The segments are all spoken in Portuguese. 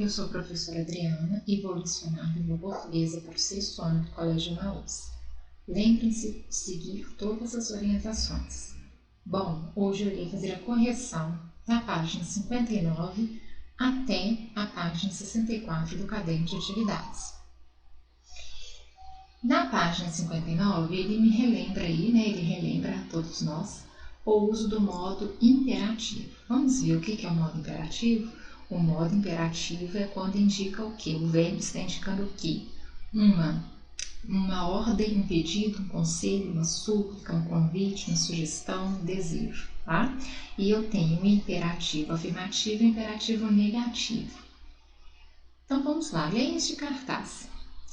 eu sou a professora Adriana e vou lecionar língua portuguesa para o 6º ano do Colégio Emaús. Lembrem-se de seguir todas as orientações. Bom, hoje eu irei fazer a correção da página 59 até a página 64 do caderno de atividades. Na página 59, ele me relembra aí, ele relembra a todos nós o uso do modo imperativo. Vamos ver o que é o modo imperativo? O modo imperativo é quando indica o quê? O verbo está indicando o quê? Uma ordem, um pedido, um conselho, uma súplica, um convite, uma sugestão, um desejo, tá? E eu tenho o imperativo afirmativo e o imperativo negativo. Então vamos lá, leia este cartaz.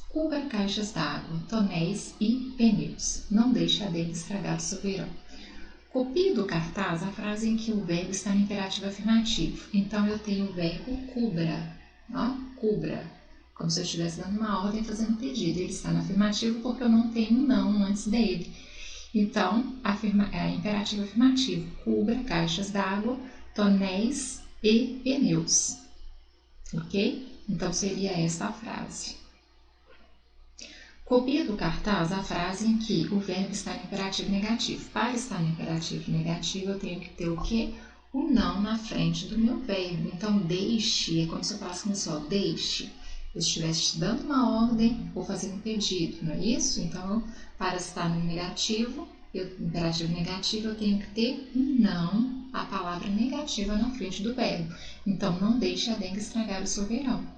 Cubra caixas d'água, tonéis e pneus. Não deixe a dengue estragar o seu verão. Copie do cartaz a frase em que o verbo está no imperativo afirmativo. Então, eu tenho o verbo cubra, cubra, como se eu estivesse dando uma ordem fazendo um pedido. Ele está no afirmativo porque eu não tenho um não antes dele. Então, imperativo afirmativo, cubra caixas d'água, tonéis e pneus. Ok? Então, seria esta a frase. Copia do cartaz a frase em que o verbo está no imperativo negativo. Para estar no imperativo negativo, eu tenho que ter o quê? O não na frente do meu verbo. Então, deixe, é como se eu falasse assim, deixe. Eu estivesse te dando uma ordem ou fazendo um pedido, não é isso? Então, para estar no negativo, imperativo negativo, eu tenho que ter um não, a palavra negativa na frente do verbo. Então, não deixe a dengue estragar o seu verão.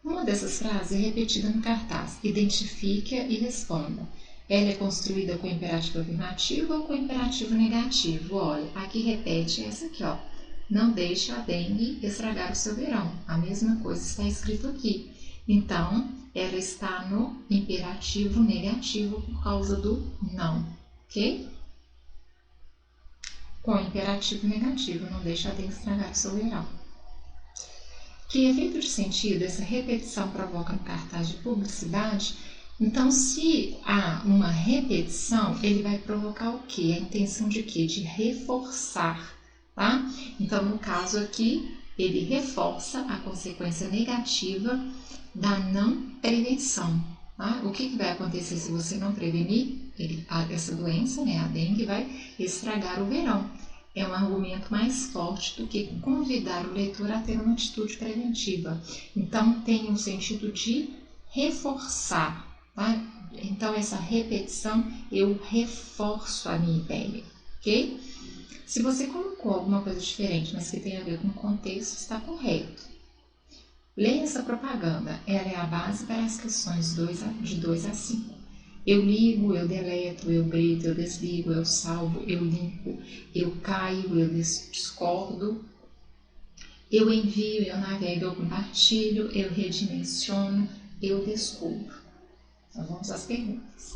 Uma dessas frases é repetida no cartaz. Identifique e responda. Ela é construída com imperativo afirmativo ou com imperativo negativo? Olha, aqui repete essa aqui, Não deixe a dengue estragar o seu verão. A mesma coisa está escrito aqui. Então, ela está no imperativo negativo por causa do não, ok? Com imperativo negativo, não deixe a dengue estragar o seu verão. Que efeito de sentido essa repetição provoca no cartaz de publicidade? Então, se há uma repetição, ele vai provocar o quê? A intenção de quê? De reforçar, tá? Então, no caso aqui, ele reforça a consequência negativa da não prevenção, tá? O que vai acontecer se você não prevenir? Essa doença, a dengue, vai estragar o verão. É um argumento mais forte do que convidar o leitor a ter uma atitude preventiva. Então, tem um sentido de reforçar, tá? Então, essa repetição, eu reforço a minha ideia, ok? Se você colocou alguma coisa diferente, mas que tem a ver com o contexto, está correto. Leia essa propaganda, ela é a base para as questões de 2 a 5. Eu ligo, eu deleto, eu grito, eu desligo, eu salvo, eu limpo, eu caio, eu discordo, eu envio, eu navego, eu compartilho, eu redimensiono, eu descubro. Então vamos às perguntas.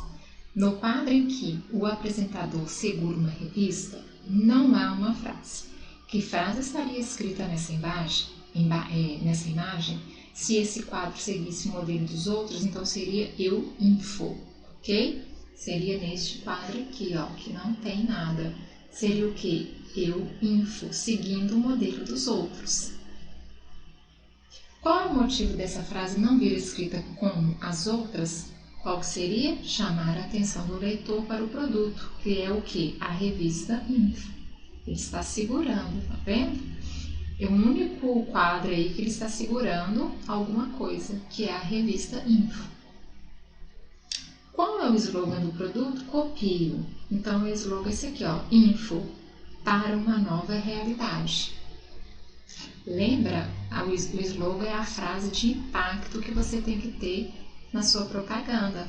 No quadro em que o apresentador segura uma revista, não há uma frase. Que frase estaria escrita nessa imagem? Se esse quadro seguisse o modelo dos outros, então seria eu info. Ok? Seria neste quadro aqui, que não tem nada. Seria o quê? Eu info, seguindo o modelo dos outros. Qual é o motivo dessa frase não vir escrita como as outras? Qual seria? Chamar a atenção do leitor para o produto, que é o quê? A revista info. Ele está segurando, tá vendo? É o único quadro aí que ele está segurando alguma coisa, que é a revista info. Qual é o slogan do produto? Copio. Então, o slogan é esse aqui, info, para uma nova realidade. Lembra? O slogan é a frase de impacto que você tem que ter na sua propaganda.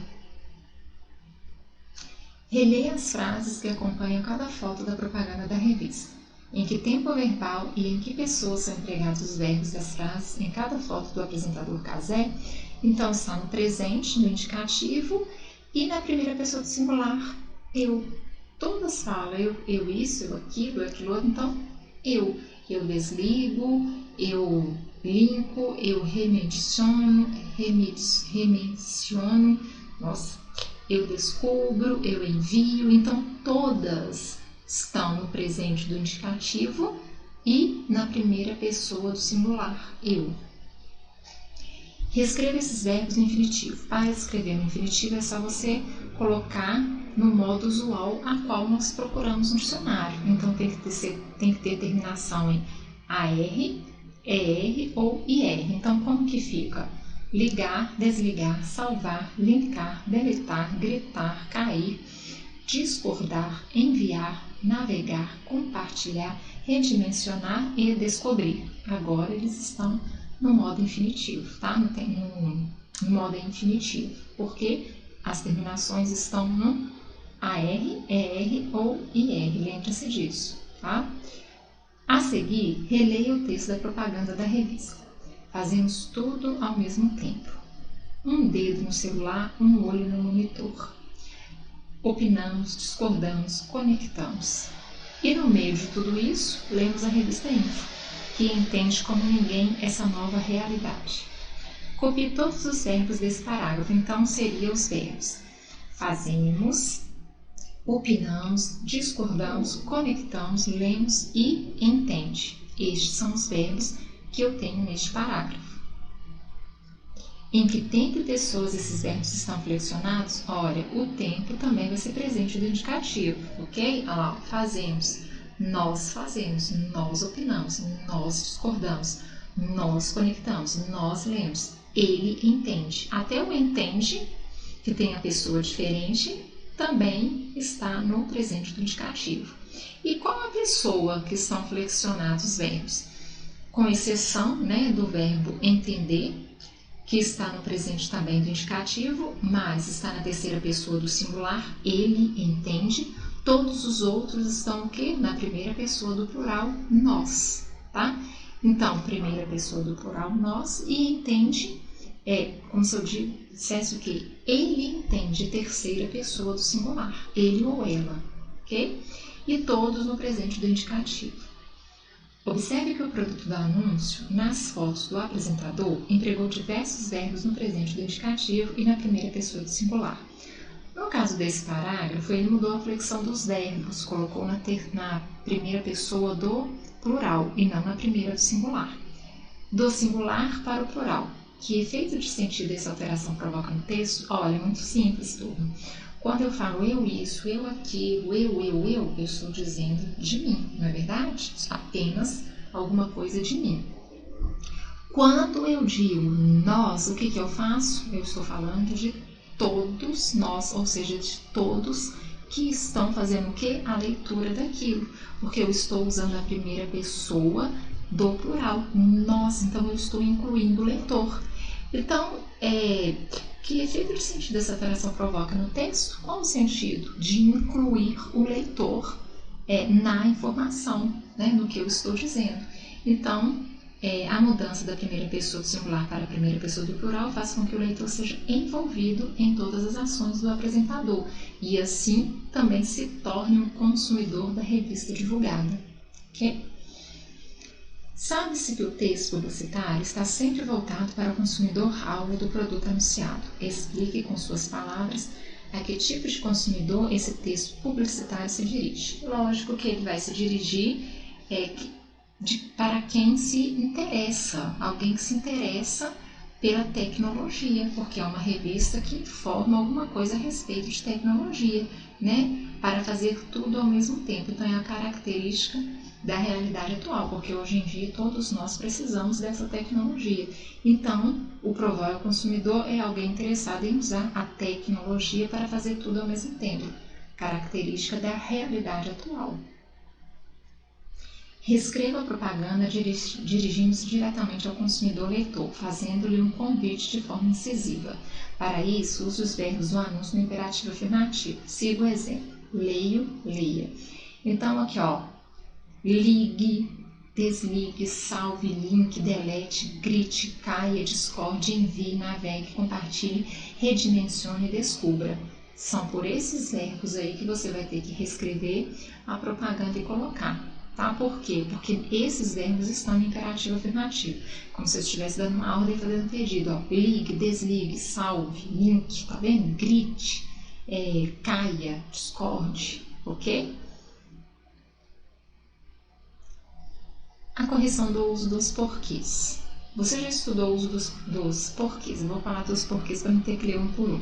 Releia as frases que acompanham cada foto da propaganda da revista. Em que tempo verbal e em que pessoas são empregados os verbos das frases em cada foto do apresentador Casé? Então, está no presente, no indicativo, e na primeira pessoa do singular, eu. Todas falam eu isso, eu aquilo, outro. Então, eu desligo, eu limpo, eu remenciono, eu descubro, eu envio. Então, todas estão no presente do indicativo e na primeira pessoa do singular, eu. Reescreva esses verbos no infinitivo. Para escrever no infinitivo é só você colocar no modo usual a qual nós procuramos no dicionário. Então tem que ter terminação em AR, ER ou IR. Então como que fica? Ligar, desligar, salvar, linkar, deletar, gritar, cair, discordar, enviar, navegar, compartilhar, redimensionar e descobrir. Agora eles estão no modo infinitivo, tá? Não tem no modo infinitivo, porque as terminações estão no AR, ER ou IR, lembre-se disso, tá? A seguir, releia o texto da propaganda da revista. Fazemos tudo ao mesmo tempo. Um dedo no celular, um olho no monitor. Opinamos, discordamos, conectamos. E no meio de tudo isso, lemos a revista Info, que entende como ninguém essa nova realidade. Copie todos os verbos desse parágrafo, então seriam os verbos fazemos, opinamos, discordamos, conectamos, lemos e entende. Estes são os verbos que eu tenho neste parágrafo. Em que tempo e pessoas esses verbos estão flexionados? Olha, o tempo também vai ser presente do indicativo, ok? Olha lá, fazemos, nós opinamos, nós discordamos, nós conectamos, nós lemos, ele entende. Até o entende, que tem a pessoa diferente, também está no presente do indicativo. E qual a pessoa que estão flexionados os verbos? Com exceção, né, do verbo entender, que está no presente também do indicativo, mas está na terceira pessoa do singular, ele entende. Todos os outros estão o quê? Na primeira pessoa do plural, nós, tá? Então, primeira pessoa do plural, nós, e entende é como se eu dissesse o quê? Ele entende, terceira pessoa do singular, ele ou ela, ok? E todos no presente do indicativo. Observe que o produto do anúncio, nas fotos do apresentador, empregou diversos verbos no presente do indicativo e na primeira pessoa do singular. No caso desse parágrafo, ele mudou a flexão dos verbos, colocou na primeira pessoa do plural e não na primeira do singular. Do singular para o plural. Que efeito de sentido essa alteração provoca no texto? Olha, é muito simples, turma. Quando eu falo eu isso, eu aquilo, eu estou dizendo de mim, não é verdade? Apenas alguma coisa de mim. Quando eu digo nós, o que eu faço? Eu estou falando de todos nós, ou seja, de todos que estão fazendo o quê? A leitura daquilo, porque eu estou usando a primeira pessoa do plural, nós, então eu estou incluindo o leitor. Então, que efeito de sentido essa alteração provoca no texto? Qual o sentido? De incluir o leitor na informação, né, no que eu estou dizendo. Então, a mudança da primeira pessoa do singular para a primeira pessoa do plural faz com que o leitor seja envolvido em todas as ações do apresentador e assim também se torne um consumidor da revista divulgada. Okay? Sabe-se que o texto publicitário está sempre voltado para o consumidor-alvo do produto anunciado. Explique com suas palavras a que tipo de consumidor esse texto publicitário se dirige. Lógico que ele vai se dirigir para quem se interessa, alguém que se interessa pela tecnologia, porque é uma revista que informa alguma coisa a respeito de tecnologia, né? Para fazer tudo ao mesmo tempo. Então é a característica da realidade atual, porque hoje em dia todos nós precisamos dessa tecnologia. Então, o provável consumidor é alguém interessado em usar a tecnologia para fazer tudo ao mesmo tempo, característica da realidade atual. Reescreva a propaganda dirigindo-se diretamente ao consumidor leitor, fazendo-lhe um convite de forma incisiva. Para isso, use os verbos do anúncio no imperativo afirmativo. Siga o exemplo. Leio, leia. Então, aqui, ó. Ligue, desligue, salve, link, delete, grite, caia, discorde, envie, navegue, compartilhe, redimensione e descubra. São por esses verbos aí que você vai ter que reescrever a propaganda e colocar. Tá? Por quê? Porque esses verbos estão no imperativo afirmativo. Como se eu estivesse dando uma ordem e fazendo um pedido. Ó. Ligue, desligue, salve, link, tá vendo? Grite, caia, discorde, ok? A correção do uso dos porquês. Você já estudou o uso dos porquês. Eu vou falar dos porquês para não ter que ler um por um.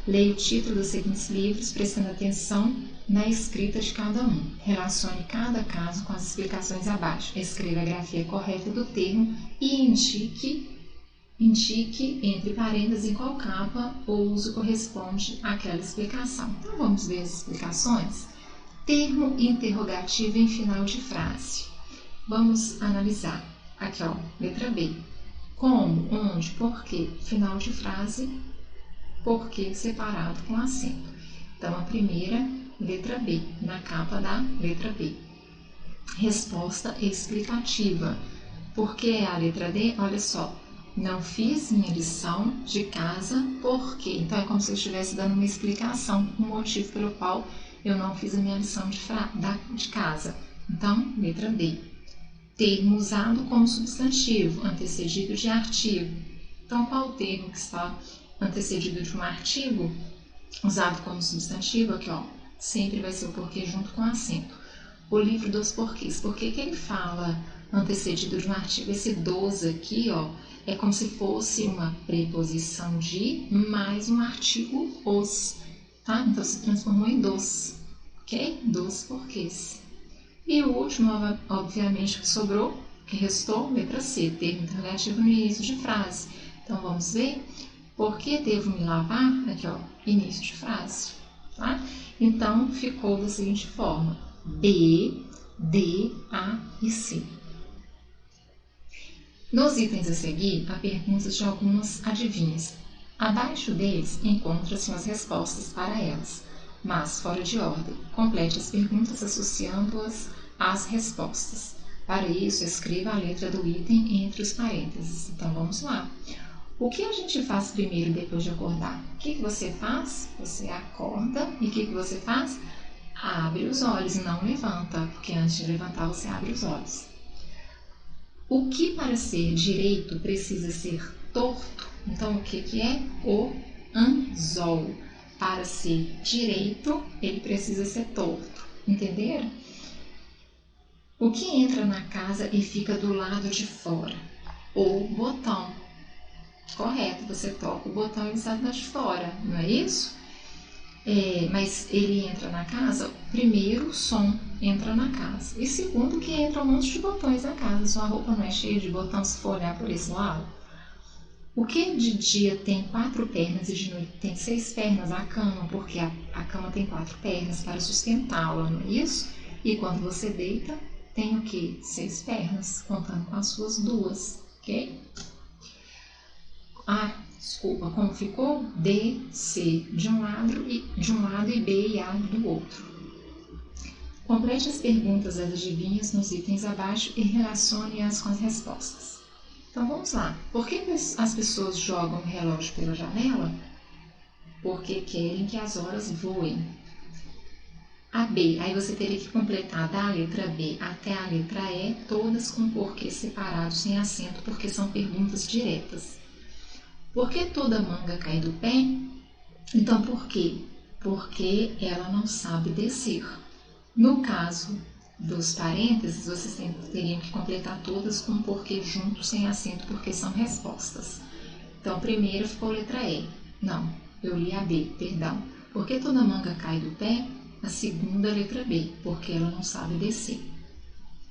Leia o título dos seguintes livros, prestando atenção na escrita de cada um. Relacione cada caso com as explicações abaixo. Escreva a grafia correta do termo e indique entre parênteses em qual capa o uso corresponde àquela explicação. Então vamos ver as explicações. Termo interrogativo em final de frase. Vamos analisar. Aqui, ó, letra B. Como, onde, porquê, final de frase, porquê separado com acento. Então, a primeira, letra B, na capa da letra B. Resposta explicativa. Por que a letra D? Olha só, não fiz minha lição de casa, por quê? Então, é como se eu estivesse dando uma explicação, um motivo pelo qual eu não fiz a minha lição de casa. Então, letra D. Termo usado como substantivo, antecedido de artigo. Então, qual o termo que está antecedido de um artigo, usado como substantivo? Aqui, ó, sempre vai ser o porquê junto com acento. O livro dos porquês. Por que ele fala antecedido de um artigo? Esse dos aqui, ó, é como se fosse uma preposição de mais um artigo os, tá? Então, se transformou em dos, ok? Dos porquês. E o último, obviamente, que sobrou, que restou, letra C, termo interrogativo no início de frase. Então, vamos ver. Por que devo me lavar? Aqui, ó, início de frase. Tá? Então, ficou da seguinte forma. B, D, A e C. Nos itens a seguir, há perguntas de algumas adivinhas. Abaixo deles, encontram-se as respostas para elas, mas fora de ordem. Complete as perguntas associando-as às respostas. Para isso, escreva a letra do item entre os parênteses. Então, vamos lá. O que a gente faz primeiro depois de acordar? O que você faz? Você acorda e o que você faz? Abre os olhos, não levanta, porque antes de levantar você abre os olhos. O que para ser direito precisa ser torto? Então, o que é? O anzol. Para ser direito, ele precisa ser torto. Entenderam? O que entra na casa e fica do lado de fora? O botão. Correto, você toca o botão e ele sai do lado de fora, não é isso? Mas ele entra na casa, primeiro o som entra na casa. E segundo que entra um monte de botões na casa. Sua roupa não é cheia de botões se for olhar por esse lado? O que de dia tem 4 pernas e de noite tem 6 pernas? A cama, porque a cama tem 4 pernas para sustentá-la, não é isso? E quando você deita, tem o que? 6 pernas, contando com as suas 2, ok? Desculpa, como ficou? D, C de um lado e B e A do outro. Complete as perguntas das adivinhas nos itens abaixo e relacione-as com as respostas. Então vamos lá. Por que as pessoas jogam o relógio pela janela? Porque querem que as horas voem. A B, aí você teria que completar da letra B até a letra E, todas com porquê separados sem acento, porque são perguntas diretas. Por que toda manga cai do pé? Então, por quê? Porque ela não sabe descer. No caso dos parênteses, vocês teriam que completar todas com porquê junto, sem acento, porque são respostas. Então, primeiro ficou letra E. Não, eu li a B, perdão. Por que toda manga cai do pé? A segunda, letra B, porque ela não sabe descer.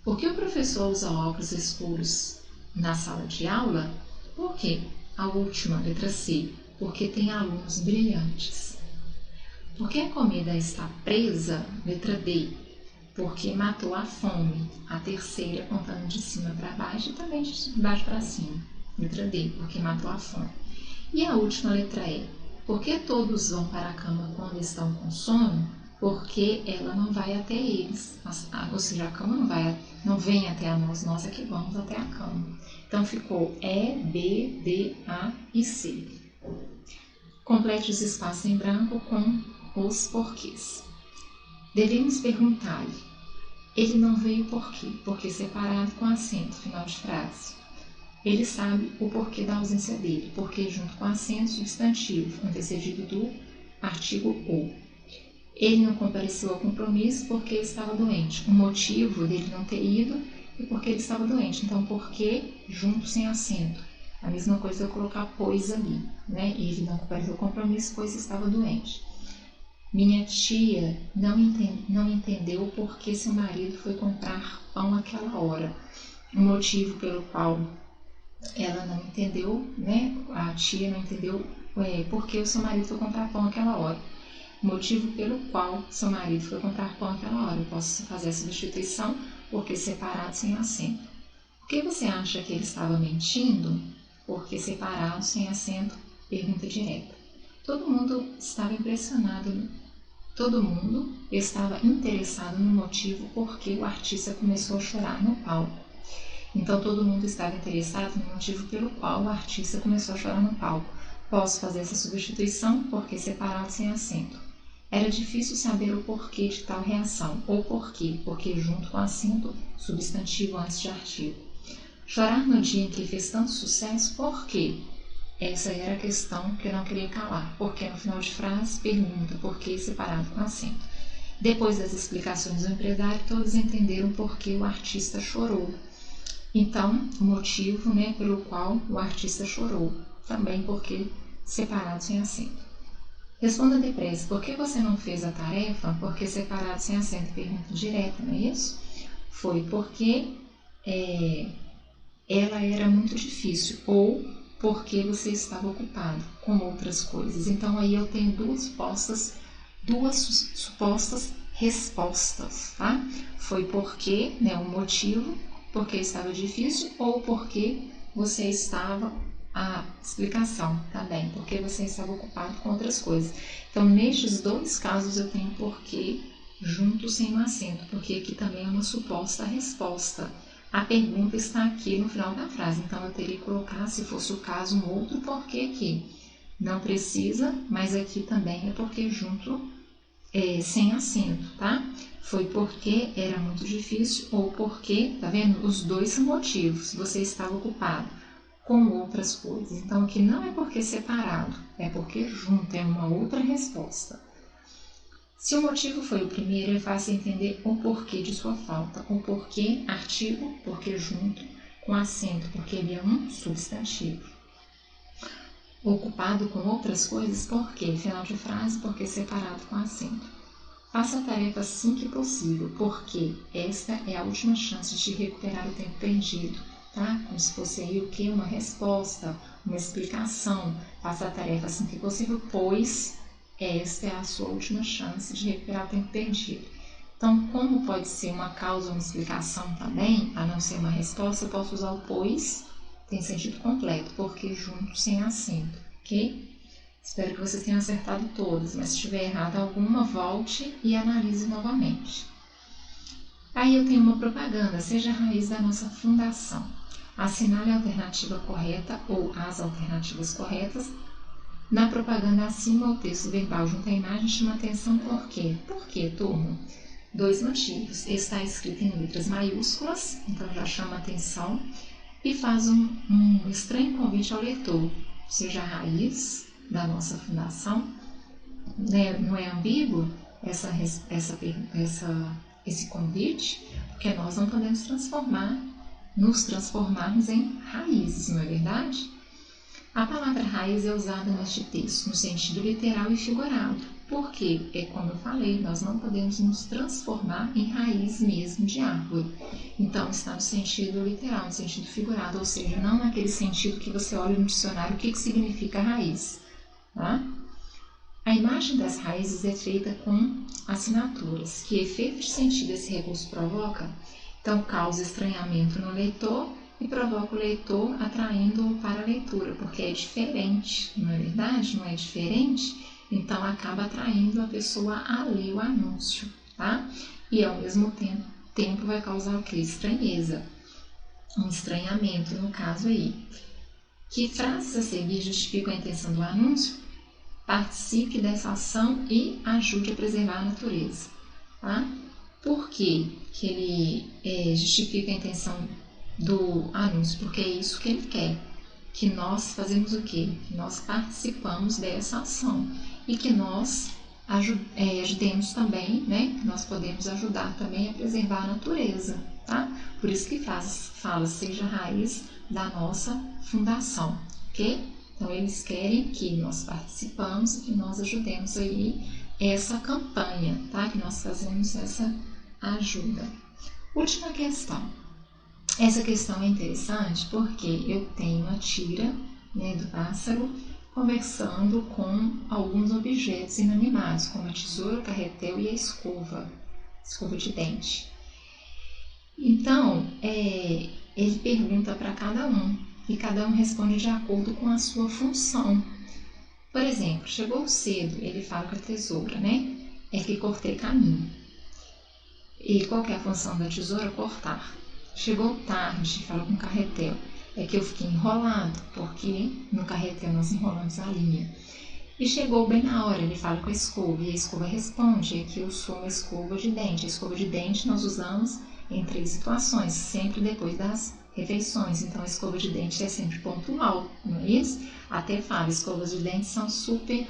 Por que o professor usa óculos escuros na sala de aula? Por quê? A última, letra C, porque tem alunos brilhantes. Por que a comida está presa? Letra D, porque matou a fome. A terceira, contando de cima para baixo e também de baixo para cima. Letra D, porque matou a fome. E a última, letra E, por que todos vão para a cama quando estão com sono? Porque ela não vai até eles. Ou seja, a cama não vem até a nós é que vamos até a cama. Então, ficou E, B, D, A e C. Complete os espaços em branco com os porquês. Devemos perguntar-lhe, ele não veio por quê? Porque separado com acento, final de frase. Ele sabe o porquê da ausência dele, porque junto com acento substantivo, antecedido do artigo o. Ele não compareceu ao compromisso porque estava doente. O motivo dele não ter ido e porque ele estava doente. Então, porque junto sem acento. A mesma coisa eu colocar pois ali, né? Ele não cumpriu o compromisso, pois estava doente. Minha tia não entendeu por que seu marido foi comprar pão naquela hora. O motivo pelo qual ela não entendeu, né? A tia não entendeu por que o seu marido foi comprar pão naquela hora. O motivo pelo qual seu marido foi comprar pão naquela hora. Eu posso fazer a substituição porque separado sem acento. Por que você acha que ele estava mentindo? Porque separado sem acento, pergunta direta. Todo mundo estava interessado no motivo por que o artista começou a chorar no palco. Então, todo mundo estava interessado no motivo pelo qual o artista começou a chorar no palco. Posso fazer essa substituição porque separado sem acento. Era difícil saber o porquê de tal reação. Ou porquê, porque junto com acento, substantivo antes de artigo. Chorar no dia em que fez tanto sucesso, por quê? Essa era a questão que eu não queria calar, porque no final de frase pergunta por que separado com acento. Depois das explicações do empresário, todos entenderam por que o artista chorou. Então, o motivo, né, pelo qual o artista chorou, também porque separado sem acento. Responda depressa, por que você não fez a tarefa? Porque separado sem acento, pergunta direta, não é isso? Foi porque ela era muito difícil, ou porque você estava ocupado com outras coisas. Então, aí eu tenho duas supostas respostas, tá? Foi porque, né, o motivo, porque estava difícil, ou porque você estava, a explicação também, porque você estava ocupado com outras coisas. Então, nestes dois casos, eu tenho porquê junto sem o acento, porque aqui também é uma suposta resposta. A pergunta está aqui no final da frase, então eu teria que colocar, se fosse o caso, um outro porquê aqui. Não precisa, mas aqui também é porque junto sem acento, tá? Foi porque era muito difícil ou porque, tá vendo? Os dois são motivos. Você estava ocupado com outras coisas. Então, aqui não é porque separado, é porque junto, é uma outra resposta. Se o motivo foi o primeiro, é fácil entender o porquê de sua falta. O porquê, artigo, porque junto, com acento, porque ele é um substantivo. Ocupado com outras coisas, porque, final de frase, porque separado com acento. Faça a tarefa assim que possível, porque esta é a última chance de recuperar o tempo perdido, tá? Como se fosse aí o que? Uma resposta, uma explicação. Faça a tarefa assim que possível, pois esta é a sua última chance de recuperar o tempo perdido. Então, como pode ser uma causa ou uma explicação também, a não ser uma resposta, eu posso usar o pois, tem sentido completo, porque junto sem acento, ok? Espero que vocês tenham acertado todas, mas se estiver errado alguma, volte e analise novamente. Aí eu tenho uma propaganda, seja a raiz da nossa fundação. Assinale a alternativa correta ou as alternativas corretas. Na propaganda acima, o texto verbal junto à imagem chama atenção por quê? Por quê, turma? Dois motivos. Está escrito em letras maiúsculas, então já chama atenção, e faz um estranho convite ao leitor, seja a raiz da nossa fundação, né? Não é ambíguo esse convite, porque nós não podemos nos transformarmos em raízes, não é verdade? A palavra raiz é usada neste texto no sentido literal e figurado, porque, como eu falei, nós não podemos nos transformar em raiz mesmo de árvore. Então, está no sentido literal, no sentido figurado, ou seja, não naquele sentido que você olha no dicionário o que significa raiz. Tá? A imagem das raízes é feita com assinaturas. Que efeito de sentido esse recurso provoca? Então, causa estranhamento no leitor e provoca o leitor atraindo-o para a leitura, porque é diferente, não é verdade? Não é diferente? Então, acaba atraindo a pessoa a ler o anúncio, tá? E, ao mesmo tempo vai causar o quê? Estranheza. Um estranhamento, no caso aí. Que frases a seguir justificam a intenção do anúncio? Participe dessa ação e ajude a preservar a natureza. Tá? Por que ele justifica a intenção do anúncio? Porque é isso que ele quer. Que nós fazemos o quê? Que nós participamos dessa ação e que nós ajudemos também, né? Que nós podemos ajudar também a preservar a natureza. tá? Por isso que fala, seja a raiz da nossa fundação, ok? Então, eles querem que nós participamos e que nós ajudemos aí essa campanha, tá? Que nós fazemos essa ajuda. Última questão. Essa questão é interessante porque eu tenho a tira, né, do pássaro conversando com alguns objetos inanimados, como a tesoura, o carretel e a escova de dente. Então, ele pergunta para cada um e cada um responde de acordo com a sua função. Por exemplo, chegou cedo, ele fala com a tesoura, né? É que cortei caminho. E qual que é a função da tesoura? Cortar. Chegou tarde, fala com o carretel. É que eu fiquei enrolado, porque no carretel nós enrolamos a linha. E chegou bem na hora, ele fala com a escova, e a escova responde, é que eu sou uma escova de dente. A escova de dente nós usamos em 3 situações, sempre depois das refeições. Então, a escova de dente é sempre pontual, não é isso? Até fala, escovas de dente são super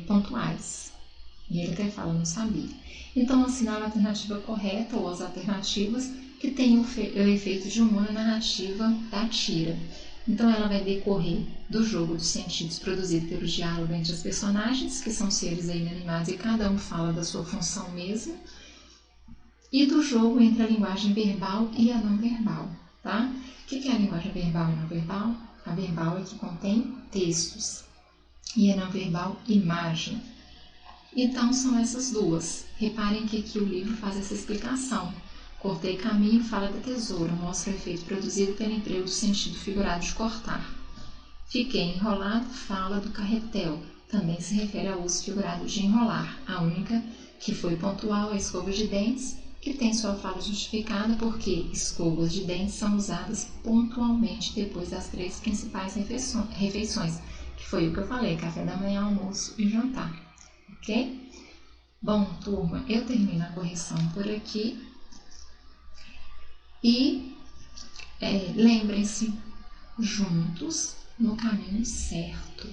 pontuais. E ele até fala, não sabia. Então, assinala a alternativa correta ou as alternativas que têm o efeito de humor na narrativa da tira. Então, ela vai decorrer do jogo dos sentidos produzido pelo diálogo entre os personagens, que são seres aí inanimados e cada um fala da sua função mesmo, e do jogo entre a linguagem verbal e a não verbal, tá? O que é a linguagem verbal e não verbal? A verbal é que contém textos e a não verbal, imagem. Então, são essas duas. Reparem que aqui o livro faz essa explicação. Cortei caminho, fala da tesoura, mostra o efeito produzido pelo emprego do sentido figurado de cortar. Fiquei enrolado, fala do carretel, também se refere ao uso figurado de enrolar. A única que foi pontual é a escova de dentes, que tem sua fala justificada porque escovas de dentes são usadas pontualmente depois das 3 principais refeições, que foi o que eu falei, café da manhã, almoço e jantar. Ok? Bom, turma, eu termino a correção por aqui. E lembrem-se, juntos no caminho certo.